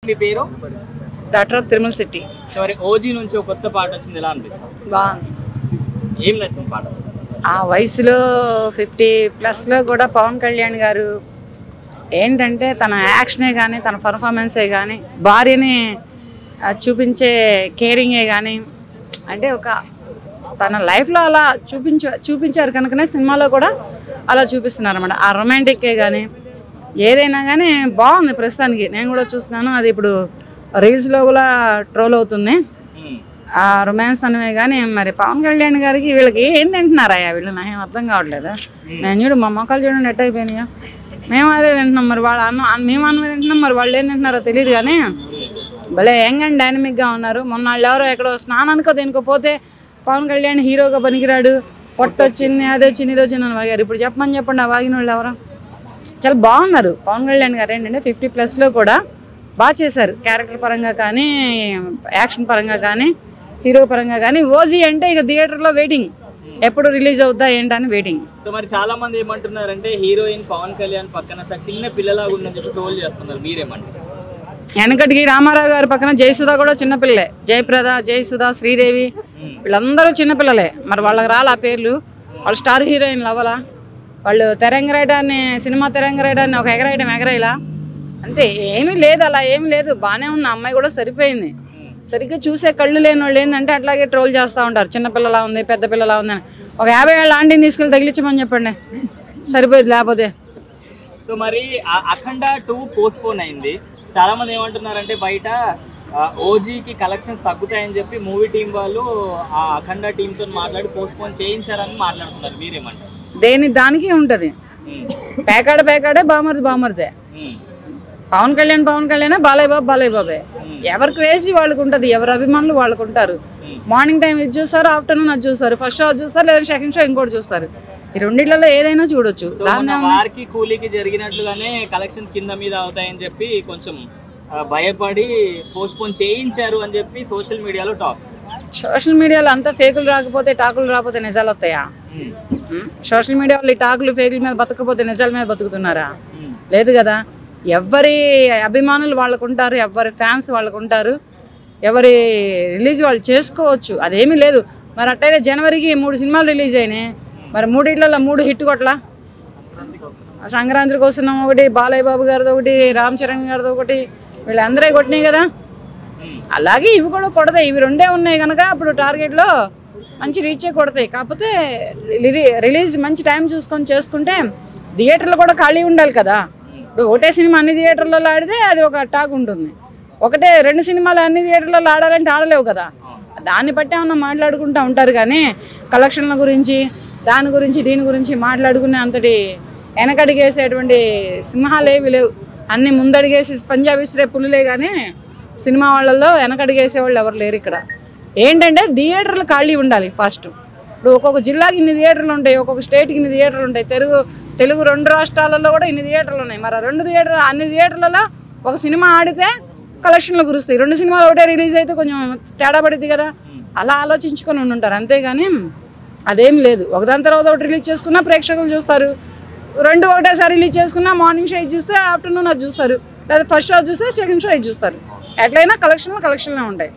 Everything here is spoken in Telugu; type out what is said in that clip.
మీ పేరు? Doctor Tirumala city. మరి ఓజీ నుంచి ఒక కొత్త పాట వచ్చింది, ఎలా అనిపించింది? బాగుంది. ఏం నచ్చింది పాట? ఆ వయసులో 50+ కూడా పవన్ కళ్యాణ్ గారు ఏంటంటే తన యాక్షనే కానీ తన పర్ఫార్మెన్సే కానీ భార్యని చూపించే కేరింగే కానీ అంటే ఒక తన లైఫ్లో అలా చూపించారు కనుకనే సినిమాలో కూడా అలా చూపిస్తున్నారు అన్నమాట. ఆ రొమాంటిక్కే కానీ ఏదైనా కానీ బాగుంది ప్రస్తుతానికి. నేను కూడా చూస్తున్నాను, అది ఇప్పుడు రీల్స్లో కూడా ట్రోల్ అవుతుంది ఆ రొమాన్స్ అనేవి. కానీ మరి పవన్ కళ్యాణ్ గారికి వీళ్ళకి ఏం తింటున్నారయ్యా వీళ్ళు, నాకేం అర్థం కావట్లేదు. నేను చూడు మా మొక్కలు చూడండి ఎట్ అయిపోయినాయా, మేము అదే తింటున్నాం, మరి వాళ్ళు మేము అన్నది తింటున్నాం, మరి వాళ్ళు ఏం తింటున్నారో తెలియదు. కానీ భలే యంగ్ అండ్ డైనమిక్గా ఉన్నారు. మొన్న వాళ్ళు ఎవరో ఎక్కడో స్నానానికో దేనికో పోతే పవన్ కళ్యాణ్ హీరోగా పనికిరాడు, పొట్ట వచ్చింది అది వచ్చింది ఇది వచ్చింది అని వాగారు. ఇప్పుడు చెప్పండి ఆ వాగిన వాళ్ళు ఎవరో. చాలా బాగున్నారు పవన్ కళ్యాణ్ గారు. ఏంటంటే 50+లో కూడా బాగా చేశారు, క్యారెక్టర్ పరంగా కానీ యాక్షన్ పరంగా కానీ హీరో పరంగా కానీ. ఓజీ అంటే ఇక థియేటర్లో వెయిటింగ్, ఎప్పుడు రిలీజ్ అవుద్దా ఏంటని వెయిటింగ్. సో మరి చాలా మంది ఏమంటున్నారంటే హీరోయిన్ పవన్ కళ్యాణ్ పక్కన చిన్న పిల్లలాగా ఉందని చెప్పి ట్రోల్ చేస్తున్నారు, మీరేమంటారు? వెనకటికి రామారావు గారి పక్కన జయసుధ కూడా చిన్నపిల్లలే, జయప్రద, జయసుధ, శ్రీదేవి వీళ్ళందరూ చిన్నపిల్లలే. మరి వాళ్ళకి రాలా పేర్లు? వాళ్ళు స్టార్ హీరోయిన్లు అవ్వాలా? వాళ్ళు తెరంగరాయడాన్ని, సినిమా తెరంగరాయడాన్ని ఒక ఎగరాయిలా అంతే. ఏమీ లేదు, అలా ఏమీ లేదు. బాగానే ఉంది, అమ్మాయి కూడా సరిపోయింది. సరిగ్గా చూసే కళ్ళు లేని వాళ్ళు ఏంటంటే అట్లాగే ట్రోల్ చేస్తూ ఉంటారు, చిన్నపిల్లలా ఉంది పెద్ద పిల్లలా ఉందని. ఒక 50 ఏళ్ళ ఆంటీని తీసుకెళ్ళి తగిలించమని చెప్పండి, సరిపోయింది. లేకపోతే సో మరి అఖండ 2 పోస్ట్పోన్ అయింది. చాలా మంది ఏమంటున్నారంటే బయట ఓజీకి కలెక్షన్స్ తగ్గుతాయని చెప్పి మూవీ టీం వాళ్ళు ఆ అఖండ టీంతో మాట్లాడి పోస్ట్పోన్ చేయించారని మాట్లాడుతున్నారు, మీరేమంటారు? దానికి ఉంటుంది. పేకాడే బామర్దే. పవన్ కళ్యాణ్ బాలయ్య బాబే. ఎవరి క్రేజీ వాళ్ళకు ఉంటుంది, ఎవరి అభిమానులు వాళ్ళకు ఉంటారు. మార్నింగ్ టైం ఇది చూస్తారు, ఆఫ్టర్నూన్ అది చూస్తారు, ఫస్ట్ షో చూస్తారు, లేదా సెకండ్ షో ఇంకోటి చూస్తారు. ఈ రెండిట్లలో ఏదైనా చూడొచ్చు. వారికి కూలీకి జరిగినట్లుగానే కలెక్షన్ కింద మీద అవుతాయని చెప్పి కొంచెం భయపడి పోస్ట్పోన్ చేయించారు అని చెప్పి సోషల్ మీడియాలో టాక్. సోషల్ మీడియాలో అంతా ఫేకులు రాకపోతే టాకులు రాకపోతే నిజాలు వస్తాయా? సోషల్ మీడియా వాళ్ళు ఈ టాకులు ఫేకుల మీద బతకపోతే నిజాల మీద బతుకుతున్నారా? లేదు కదా. ఎవరి అభిమానులు వాళ్ళకు ఉంటారు, ఎవరి ఫ్యాన్స్ వాళ్ళకు ఉంటారు, ఎవరి రిలీజ్ వాళ్ళు చేసుకోవచ్చు, అదేమీ లేదు. మరి అట్టయితే జనవరికి 3 సినిమాలు రిలీజ్ అయినాయి, మరి 3 3 హిట్ కొట్లా? సంక్రాంతికి వస్తున్నాం ఒకటి, బాలయ్య బాబు గారిది ఒకటి, రామ్ చరణ్ గారిది ఒకటి, వీళ్ళందరూ కొట్టినాయి కదా. అలాగే ఇవి కూడా కొడతాయి. ఇవి 2 ఉన్నాయి కనుక అప్పుడు టార్గెట్లో మంచి రీచే కొడతాయి. కాకపోతే రిలీజ్ మంచి టైం చూసుకొని చేసుకుంటే థియేటర్లు కూడా ఖాళీ ఉండాలి కదా. ఇప్పుడు ఒకటే సినిమా అన్ని థియేటర్లలో ఆడితే అది ఒక టాక్ ఉంటుంది. 2 సినిమాలు అన్ని థియేటర్లలో ఆడాలంటే ఆడలేవు కదా. దాన్ని బట్టి ఏమన్నా మాట్లాడుకుంటూ ఉంటారు. కానీ కలెక్షన్ల గురించి దాని గురించి దీని గురించి మాట్లాడుకునే అంతటి వెనకడిగేసేటువంటి సింహాలు ఏవి లేవు. అన్ని ముందడిగేసి పంజాబీ విసిరే పులులే. కానీ సినిమా వాళ్ళల్లో వెనకడిగేసే వాళ్ళు ఎవరు లేరు ఇక్కడ. ఏంటంటే థియేటర్లు ఖాళీ ఉండాలి ఫస్ట్. ఇప్పుడు ఒక్కొక్క జిల్లాకి ఇన్ని థియేటర్లు ఉంటాయి, ఒక్కొక్క స్టేట్కి ఇన్ని థియేటర్లు ఉంటాయి. తెలుగు 2 రాష్ట్రాలలో కూడా ఇన్ని థియేటర్లు ఉన్నాయి. మరి అన్ని థియేటర్లలో ఒక సినిమా ఆడితే కలెక్షన్లు కురుస్తాయి. 2 సినిమాలు ఒకటే రిలీజ్ అయితే కొంచెం తేడా పడుద్ది కదా. అలా ఆలోచించుకొని ఉంటారు. అంతేగాని అదేం లేదు. ఒకదాని తర్వాత ఒకటి రిలీజ్ చేసుకున్నా ప్రేక్షకులు చూస్తారు. 2 ఒకటేసారి రిలీజ్ చేసుకున్నా మార్నింగ్ షో ఇది చూస్తే ఆఫ్టర్నూన్ అది చూస్తారు, లేదా ఫస్ట్ షో చూస్తే సెకండ్ షో ఇది చూస్తారు. ఎట్లయినా కలెక్షన్లే ఉంటాయి.